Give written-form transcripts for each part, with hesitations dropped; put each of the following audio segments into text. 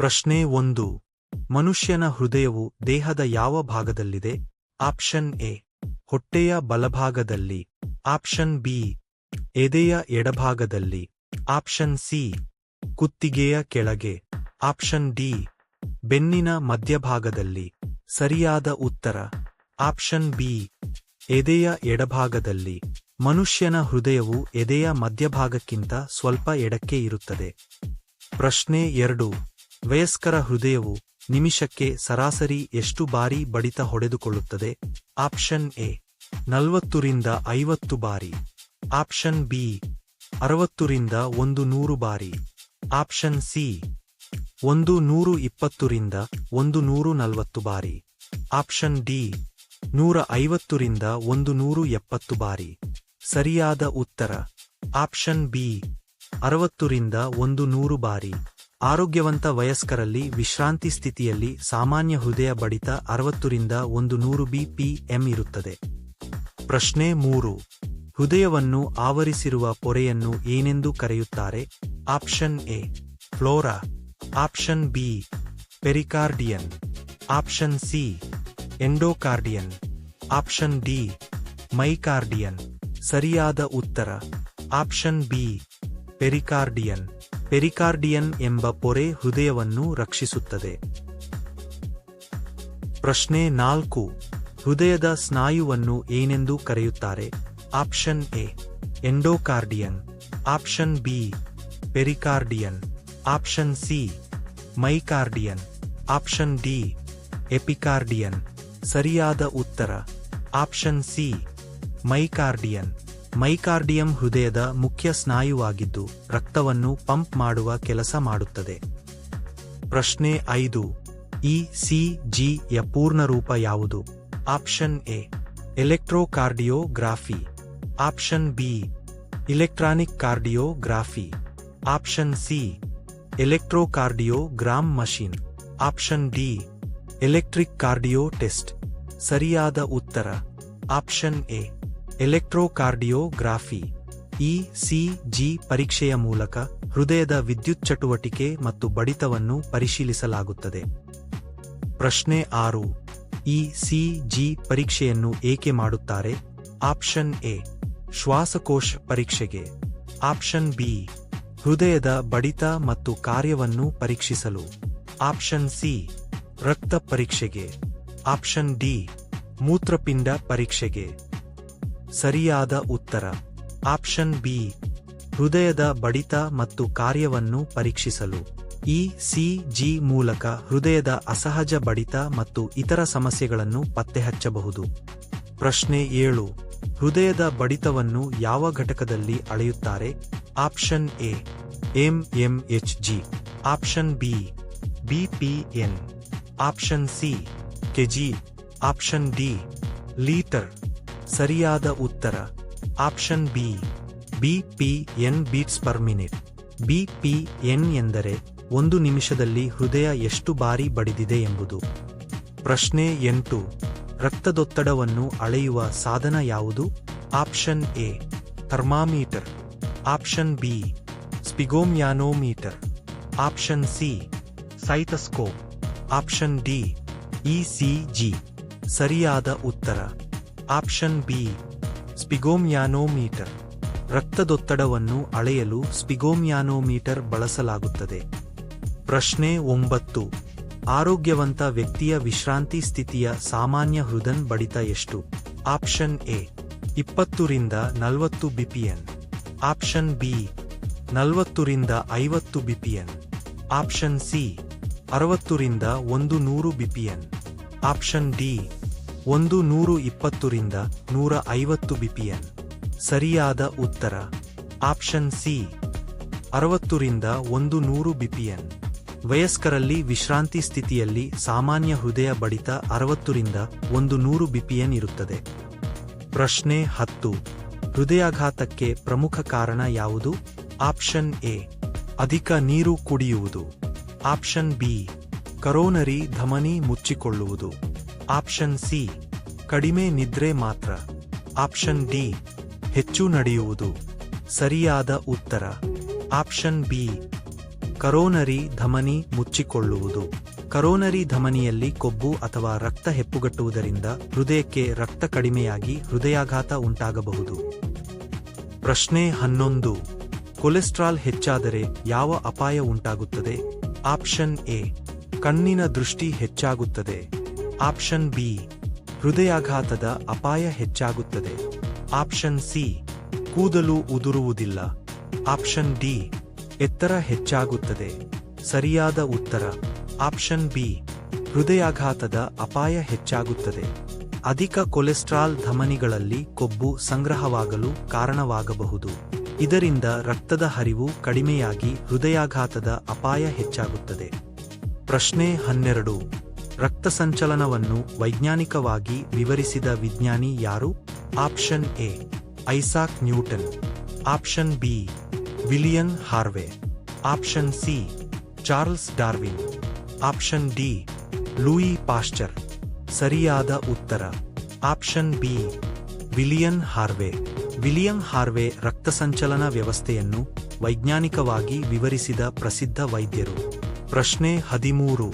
ಪ್ರಶ್ನೆ 1. ಮನುಷ್ಯನ ಹೃದಯವು ದೇಹದ ಯಾವ ಭಾಗದಲ್ಲಿದೆ? ಆಪ್ಷನ್ ಎ ಹೊಟ್ಟೆಯ ಬಲಭಾಗದಲ್ಲಿ, ಆಪ್ಷನ್ ಬಿ ಎದೆಯ ಎಡಭಾಗದಲ್ಲಿ, ಆಪ್ಷನ್ ಸಿ ಕುತ್ತಿಗೆಯ ಕೆಳಗೆ, ಆಪ್ಷನ್ ಡಿ ಬೆನ್ನಿನ ಮಧ್ಯಭಾಗದಲ್ಲಿ. ಸರಿಯಾದ ಉತ್ತರ ಆಪ್ಷನ್ ಬಿ ಎದೆಯ ಎಡಭಾಗದಲ್ಲಿ. ಮನುಷ್ಯನ ಹೃದಯವು ಎದೆಯ ಮಧ್ಯಭಾಗಕ್ಕಿಂತ ಸ್ವಲ್ಪ ಎಡಕ್ಕೆ ಇರುತ್ತದೆ. ಪ್ರಶ್ನೆ 2. ವಯಸ್ಕರ ಹೃದಯವು ನಿಮಿಷಕ್ಕೆ ಸರಾಸರಿ ಎಷ್ಟು ಬಾರಿ ಬಡಿತ ಹೊಡೆದುಕೊಳ್ಳುತ್ತದೆ? ಆಪ್ಷನ್ ಎ 40 ರಿಂದ 50 ಬಾರಿ, ಆಪ್ಷನ್ ಬಿ 60 ರಿಂದ 100 ಬಾರಿ, ಆಪ್ಷನ್ ಸಿ 120 ರಿಂದ 140 ಬಾರಿ, ಆಪ್ಷನ್ ಡಿ 150 ರಿಂದ 170 ಬಾರಿ. ಸರಿಯಾದ ಉತ್ತರ ಆಪ್ಷನ್ ಬಿ 60 ರಿಂದ 100 ಬಾರಿ. ಆರೋಗ್ಯವಂತ ವಯಸ್ಕರಲ್ಲಿ ವಿಶ್ರಾಂತಿ ಸ್ಥಿತಿಯಲ್ಲಿ ಸಾಮಾನ್ಯ ಹೃದಯ ಬಡಿತ 60 ರಿಂದ 100 bpm ಇರುತ್ತದೆ. ಪ್ರಶ್ನೆ 3. ಹೃದಯವನ್ನು ಆವರಿಸಿರುವ ಪೊರೆಯನ್ನು ಏನೆಂದು ಕರೆಯುತ್ತಾರೆ? Option A flora, option B pericardium, option C endocardium, option D myocardium. ಸರಿಯಾದ ಉತ್ತರ ಆಪ್ಷನ್ ಬಿ ಪೆರಿಕಾರ್ಡಿಯನ್. ಪೆರಿಕಾರ್ಡಿಯನ್ ಎಂಬ ಪೊರೆ ಹೃದಯವನ್ನು ರಕ್ಷಿಸುತ್ತದೆ. ಪ್ರಶ್ನೆ 4. ಹೃದಯದ ಸ್ನಾಯುವನ್ನು ಏನೆಂದು ಕರೆಯುತ್ತಾರೆ? Option A endocardium, option B pericardium, option C myocardium, option D epicardium. ಸರಿಯಾದ ಉತ್ತರ ಆಪ್ಷನ್ ಸಿ ಮೈಕಾರ್ಡಿಯನ್. ಮೈಕಾರ್ಡಿಯಂ ಹೃದಯದ ಮುಖ್ಯ ಸ್ನಾಯುವಾಗಿದ್ದು ರಕ್ತವನ್ನು ಪಂಪ್ ಮಾಡುವ ಕೆಲಸ ಮಾಡುತ್ತದೆ. ಪ್ರಶ್ನೆ 5. ಇಸಿಜಿಯ ಪೂರ್ಣರೂಪ ಯಾವುದು? Option A electrocardiography, option B electronic cardiography, option C electrocardiogram machine, option D electric cardio test. ಸರಿಯಾದ ಉತ್ತರ ಆಪ್ಷನ್ ಎ ಎಲೆಕ್ಟ್ರೋಕಾರ್ಡಿಯೋಗ್ರಾಫಿ. ಇಸಿಜಿ ಪರೀಕ್ಷೆಯ ಮೂಲಕ ಹೃದಯದ ವಿದ್ಯುತ್ ಚಟುವಟಿಕೆ ಮತ್ತು ಬಡಿತವನ್ನು ಪರಿಶೀಲಿಸಲಾಗುತ್ತದೆ. ಪ್ರಶ್ನೆ 6. ಇಸಿಜಿ ಪರೀಕ್ಷೆಯನ್ನು ಏಕೆ ಮಾಡುತ್ತಾರೆ? ಆಪ್ಷನ್ ಎ ಶ್ವಾಸಕೋಶ ಪರೀಕ್ಷೆಗೆ, ಆಪ್ಷನ್ ಬಿ ಹೃದಯದ ಬಡಿತ ಮತ್ತು ಕಾರ್ಯವನ್ನು ಪರೀಕ್ಷಿಸಲು, ಆಪ್ಷನ್ ಸಿ ರಕ್ತ ಪರೀಕ್ಷೆಗೆ, ಆಪ್ಷನ್ ಡಿ ಮೂತ್ರಪಿಂಡ ಪರೀಕ್ಷೆಗೆ. ಸರಿಯಾದ ಉತ್ತರ ಆಪ್ಷನ್ ಬಿ ಹೃದಯದ ಬಡಿತ ಮತ್ತು ಕಾರ್ಯವನ್ನು ಪರೀಕ್ಷಿಸಲು. ಇಸಿಜಿ ಮೂಲಕ ಹೃದಯದ ಅಸಹಜ ಬಡಿತ ಮತ್ತು ಇತರ ಸಮಸ್ಯೆಗಳನ್ನು ಪತ್ತೆಹಚ್ಚಬಹುದು. ಪ್ರಶ್ನೆ 7. ಹೃದಯದ ಬಡಿತವನ್ನು ಯಾವ ಘಟಕದಲ್ಲಿ ಅಳೆಯುತ್ತಾರೆ? Option A mmHg, option B BPM, option C kg, option D litre. ಸರಿಯಾದ ಉತ್ತರ option B BPM beats per minute. BPM ಎಂದರೆ ಒಂದು ನಿಮಿಷದಲ್ಲಿ ಹೃದಯ ಎಷ್ಟು ಬಾರಿ ಬಡಿದಿದೆ ಎಂಬುದು. ಪ್ರಶ್ನೆ 8. ರಕ್ತದೊತ್ತಡವನ್ನು ಅಳೆಯುವ ಸಾಧನ ಯಾವುದು? Option A thermometer, option B sphygmomanometer, option C stethoscope, option D ECG. ಸರಿಯಾದ ಉತ್ತರ ಆಪ್ಷನ್ ಬಿ ಸ್ಪಿಗೋಮ್ಯಾನೋಮೀಟರ್. ರಕ್ತದೊತ್ತಡವನ್ನು ಅಳೆಯಲು ಸ್ಪಿಗೋಮ್ಯಾನೋಮೀಟರ್ ಬಳಸಲಾಗುತ್ತದೆ. ಪ್ರಶ್ನೆ 9. ಆರೋಗ್ಯವಂತ ವ್ಯಕ್ತಿಯ ವಿಶ್ರಾಂತಿ ಸ್ಥಿತಿಯ ಸಾಮಾನ್ಯ ಹೃದನ್ ಬಡಿತ ಎಷ್ಟು? ಆಪ್ಷನ್ ಎ 20 ರಿಂದ 40 ಬಿಪಿಎನ್, ಆಪ್ಷನ್ ಬಿ 40 ರಿಂದ 50 ಬಿಪಿಎನ್, ಆಪ್ಷನ್ ಸಿ 60 ರಿಂದ 100 ಬಿಪಿಎನ್, ಆಪ್ಷನ್ ಡಿ 120 ರಿಂದ 150 ಬಿಪಿಎನ್. ಸರಿಯಾದ ಉತ್ತರ ಆಪ್ಷನ್ ಸಿ 60 ರಿಂದ 100 ಬಿಪಿಎನ್. ವಯಸ್ಕರಲ್ಲಿ ವಿಶ್ರಾಂತಿ ಸ್ಥಿತಿಯಲ್ಲಿ ಸಾಮಾನ್ಯ ಹೃದಯ ಬಡಿತ 60 ರಿಂದ 100 ಬಿಪಿಎನ್ ಇರುತ್ತದೆ. ಪ್ರಶ್ನೆ 10. ಹೃದಯಾಘಾತಕ್ಕೆ ಪ್ರಮುಖ ಕಾರಣ ಯಾವುದು? ಆಪ್ಷನ್ ಎ ಅಧಿಕ ನೀರು ಕುಡಿಯುವುದು, ಆಪ್ಷನ್ ಬಿ ಕರೋನರಿ ಧಮನಿ ಮುಚ್ಚಿಕೊಳ್ಳುವುದು, ಆಪ್ಷನ್ ಸಿ ಕಡಿಮೆ ನಿದ್ರೆ ಮಾತ್ರ, ಆಪ್ಷನ್ ಡಿ ಹೆಚ್ಚು ನಡೆಯುವುದು. ಸರಿಯಾದ ಉತ್ತರ ಆಪ್ಷನ್ ಬಿ ಕರೋನರಿ ಧಮನಿ ಮುಚ್ಚಿಕೊಳ್ಳುವುದು. ಕರೋನರಿ ಧಮನಿಯಲ್ಲಿ ಕೊಬ್ಬು ಅಥವಾ ರಕ್ತ ಹೆಪ್ಪುಗಟ್ಟುವುದರಿಂದ ಹೃದಯಕ್ಕೆ ರಕ್ತ ಕಡಿಮೆಯಾಗಿ ಹೃದಯಾಘಾತ ಉಂಟಾಗಬಹುದು. ಪ್ರಶ್ನೆ 11. ಕೊಲೆಸ್ಟ್ರಾಲ್ ಹೆಚ್ಚಾದರೆ ಯಾವ ಅಪಾಯ ಉಂಟಾಗುತ್ತದೆ? ಆಪ್ಷನ್ ಎ, ಕಣ್ಣಿನ ದೃಷ್ಟಿ ಹೆಚ್ಚಾಗುತ್ತದೆ. ಆಪ್ಷನ್ ಬಿ, ಹೃದಯಾಘಾತದ ಅಪಾಯ ಹೆಚ್ಚಾಗುತ್ತದೆ. ಆಪ್ಷನ್ ಸಿ, ಕೂದಲು ಉದುರುವುದಿಲ್ಲ. ಆಪ್ಷನ್ ಡಿ, ಎತ್ತರ ಹೆಚ್ಚಾಗುತ್ತದೆ. ಸರಿಯಾದ ಉತ್ತರ ಆಪ್ಷನ್ ಬಿ, ಹೃದಯಾಘಾತದ ಅಪಾಯ ಹೆಚ್ಚಾಗುತ್ತದೆ. ಅಧಿಕ ಕೊಲೆಸ್ಟ್ರಾಲ್ ಧಮನಿಗಳಲ್ಲಿ ಕೊಬ್ಬು ಸಂಗ್ರಹವಾಗಲು ಕಾರಣವಾಗಬಹುದು. ಇದರಿಂದ ರಕ್ತದ ಹರಿವು ಕಡಿಮೆಯಾಗಿ ಹೃದಯಾಘಾತದ ಅಪಾಯ ಹೆಚ್ಚಾಗುತ್ತದೆ. ಪ್ರಶ್ನೆ 12. ರಕ್ತ ಸಂಚಲನವನ್ನು ವೈಜ್ಞಾನಿಕವಾಗಿ ವಿವರಿಸಿದ ವಿಜ್ಞಾನಿ ಯಾರು? Option A, Isaac Newton. Option B, William Harvey. Option C, Charles Darwin. Option D, Louis Pasteur. ಸರಿಯಾದ ಉತ್ತರ option B, William Harvey. William Harvey ರಕ್ತ ಸಂಚಲನ ವ್ಯವಸ್ಥೆಯನ್ನು ವೈಜ್ಞಾನಿಕವಾಗಿ ವಿವರಿಸಿದ ಪ್ರಸಿದ್ಧ ವೈದ್ಯರು. ಪ್ರಶ್ನೆ 13.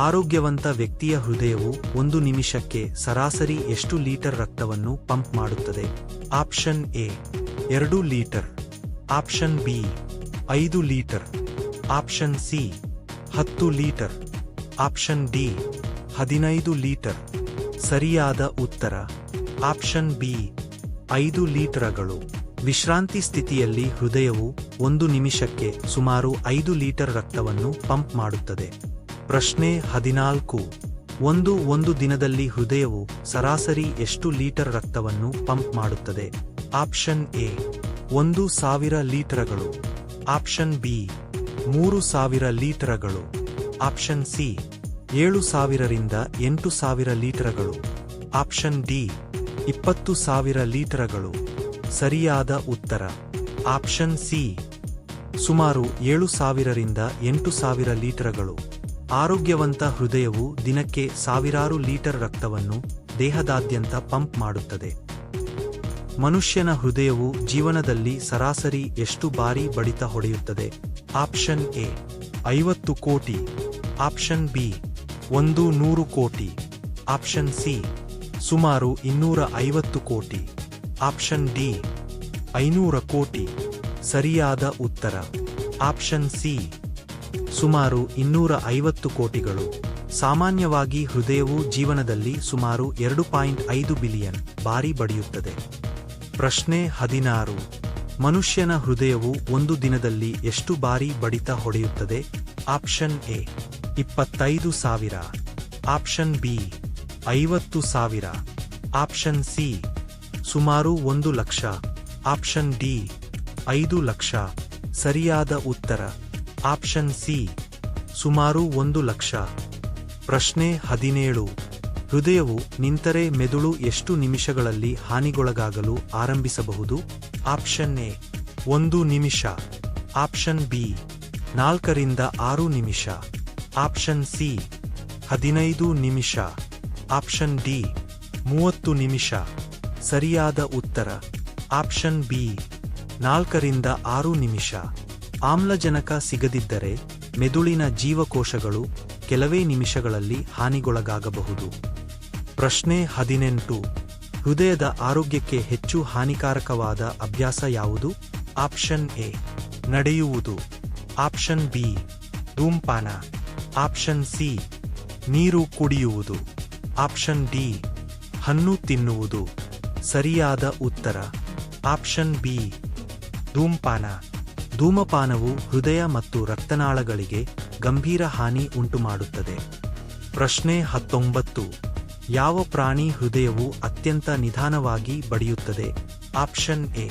ಆರೋಗ್ಯವಂತ ವ್ಯಕ್ತಿಯ ಹೃದಯವು 1 ನಿಮಿಷಕ್ಕೆ ಸರಾಸರಿ ಎಷ್ಟು ಲೀಟರ್ ರಕ್ತವನ್ನು ಪಂಪ್ ಮಾಡುತ್ತದೆ? Option A, 2 litre. Option B, 5 litre. Option C, 10 litre. Option D, 15 litre. ಸರಿಯಾದ ಉತ್ತರ ಆಪ್ಷನ್ ಬಿ, 5 ಲೀಟರ್ಗಳು. ವಿಶ್ರಾಂತಿ ಸ್ಥಿತಿಯಲ್ಲಿ ಹೃದಯವು 1 ನಿಮಿಷಕ್ಕೆ ಸುಮಾರು 5 ಲೀಟರ್ ರಕ್ತವನ್ನು ಪಂಪ್ ಮಾಡುತ್ತದೆ. ಪ್ರಶ್ನೆ 14. ಒಂದು ದಿನದಲ್ಲಿ ಹೃದಯವು ಸರಾಸರಿ ಎಷ್ಟು ಲೀಟರ್ ರಕ್ತವನ್ನು ಪಂಪ್ ಮಾಡುತ್ತದೆ? ಆಪ್ಷನ್ ಎ, 1000 ಲೀಟರ್ಗಳು. ಆಪ್ಷನ್ ಬಿ, 3000 ಲೀಟರ್ಗಳು. ಆಪ್ಷನ್ ಸಿ, 7000 ರಿಂದ 8000 ಲೀಟರ್ಗಳು. Option D, 20000 ಲೀಟರ್ಗಳು. ಸರಿಯಾದ ಉತ್ತರ ಆಪ್ಷನ್ ಸಿ, ಸುಮಾರು 7000 ರಿಂದ 8000 ಲೀಟರ್ಗಳು. ಆರೋಗ್ಯವಂತ ಹೃದಯವು ದಿನಕ್ಕೆ ಸಾವಿರಾರು ಲೀಟರ್ ರಕ್ತವನ್ನು ದೇಹದಾದ್ಯಂತ ಪಂಪ್ ಮಾಡುತ್ತದೆ. ಮನುಷ್ಯನ ಹೃದಯವು ಜೀವನದಲ್ಲಿ ಸರಾಸರಿ ಎಷ್ಟು ಬಾರಿ ಬಡಿತ ಹೊಡೆಯುತ್ತದೆ? ಆಪ್ಷನ್ ಎ, 50 ಕೋಟಿ. ಆಪ್ಷನ್ ಬಿ, 100 ಕೋಟಿ. ಆಪ್ಷನ್ ಸಿ, ಸುಮಾರು 250 ಕೋಟಿ. ಆಪ್ಷನ್ ಡಿ, 500 ಕೋಟಿ. ಸರಿಯಾದ ಉತ್ತರ ಆಪ್ಷನ್ ಸಿ, ಸುಮಾರು 250 ಕೋಟಿಗಳು. ಸಾಮಾನ್ಯವಾಗಿ ಹೃದಯವು ಜೀವನದಲ್ಲಿ ಸುಮಾರು 2.5 ಬಿಲಿಯನ್ ಬಾರಿ ಬಡಿಯುತ್ತದೆ. ಪ್ರಶ್ನೆ 16. ಮನುಷ್ಯನ ಹೃದಯವು 1 ದಿನದಲ್ಲಿ ಎಷ್ಟು ಬಾರಿ ಬಡಿತ ಹೊಡೆಯುತ್ತದೆ? Option A, 25,000. Option B, 50,000. Option C, ಸುಮಾರು 1 ಲಕ್ಷ. Option D, 5 lakh. ಸರಿಯಾದ ಉತ್ತರ ಆಪ್ಷನ್ ಸಿ, ಸುಮಾರು 1 ಲಕ್ಷ. ಪ್ರಶ್ನೆ 17. ಹೃದಯವು ನಿಂತರೆ ಮೆದುಳು ಎಷ್ಟು ನಿಮಿಷಗಳಲ್ಲಿ ಹಾನಿಗೊಳಗಾಗಲು ಆರಂಭಿಸಬಹುದು? ಆಪ್ಷನ್ ಎ, 1 ನಿಮಿಷ. ಆಪ್ಷನ್ ಬಿ, 4 ರಿಂದ 6 ನಿಮಿಷ. ಆಪ್ಷನ್ ಸಿ, 15 ನಿಮಿಷ. ಆಪ್ಷನ್ ಡಿ, 30 ನಿಮಿಷ. ಸರಿಯಾದ ಉತ್ತರ ಆಪ್ಷನ್ ಬಿ, 4 ರಿಂದ 6 ನಿಮಿಷ. ಆಮ್ಲಜನಕ ಸಿಗದಿದ್ದರೆ ಮೆದುಳಿನ ಜೀವಕೋಶಗಳು ಕೆಲವೇ ನಿಮಿಷಗಳಲ್ಲಿ ಹಾನಿಗೊಳಗಾಗಬಹುದು. ಪ್ರಶ್ನೆ 18. ಹೃದಯದ ಆರೋಗ್ಯಕ್ಕೆ ಹೆಚ್ಚು ಹಾನಿಕಾರಕವಾದ ಅಭ್ಯಾಸ ಯಾವುದು? ಆಪ್ಷನ್ ಎ, ನಡೆಯುವುದು. ಆಪ್ಷನ್ ಬಿ, ಧೂಮಪಾನ. ಆಪ್ಷನ್ ಸಿ, ನೀರು ಕುಡಿಯುವುದು. ಆಪ್ಷನ್ ಡಿ, ಹಣ್ಣು ತಿನ್ನುವುದು. ಸರಿಯಾದ ಉತ್ತರ ಆಪ್ಷನ್ ಬಿ, ಧೂಮಪಾನ. ಧೂಮಪಾನವು ಹೃದಯ ಮತ್ತು ರಕ್ತನಾಳಗಳಿಗೆ ಗಂಭೀರ ಹಾನಿ ಉಂಟುಮಾಡುತ್ತದೆ. ಪ್ರಶ್ನೆ 19. ಯಾವ ಪ್ರಾಣಿ ಹೃದಯವು ಅತ್ಯಂತ ನಿಧಾನವಾಗಿ ಬಡಿಯುತ್ತದೆ? ಆಪ್ಷನ್ ಎ,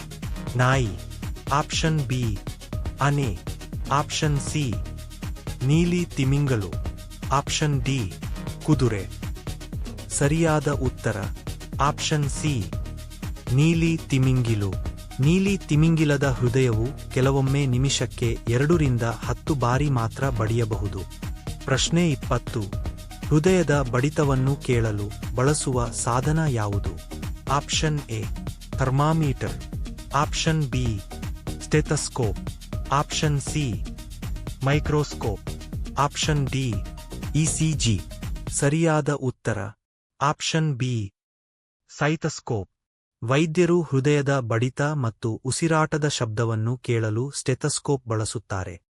ನಾಯಿ. ಆಪ್ಷನ್ ಬಿ, ಆನೆ. ಆಪ್ಷನ್ ಸಿ, ನೀಲಿ ತಿಮಿಂಗಲು. ಆಪ್ಷನ್ ಡಿ, ಕುದುರೆ. ಸರಿಯಾದ ಉತ್ತರ ಆಪ್ಷನ್ ಸಿ, ನೀಲಿ ತಿಮಿಂಗಿಲು. ನೀಲಿ ತಿಮಿಂಗಿಲದ ಹೃದಯವು ಕೆಲವೊಮ್ಮೆ ನಿಮಿಷಕ್ಕೆ 2 ರಿಂದ 10 ಬಾರಿ ಮಾತ್ರ ಬಡಿಯಬಹುದು. ಪ್ರಶ್ನೆ 20. ಹೃದಯದ ಬಡಿತವನ್ನು ಕೇಳಲು ಬಳಸುವ ಸಾಧನ ಯಾವುದು? Option A, thermometer. Option B, stethoscope. Option C, microscope. Option D ECG. ಸರಿಯಾದ ಉತ್ತರ ಆಪ್ಷನ್ ಬಿ ಸೈತಸ್ಕೋಪ್. ವೈದ್ಯರು ಹೃದಯದ ಬಡಿತ ಮತ್ತು ಉಸಿರಾಟದ ಶಬ್ದವನ್ನು ಕೇಳಲು ಸ್ಟೆಥಸ್ಕೋಪ್ ಬಳಸುತ್ತಾರೆ.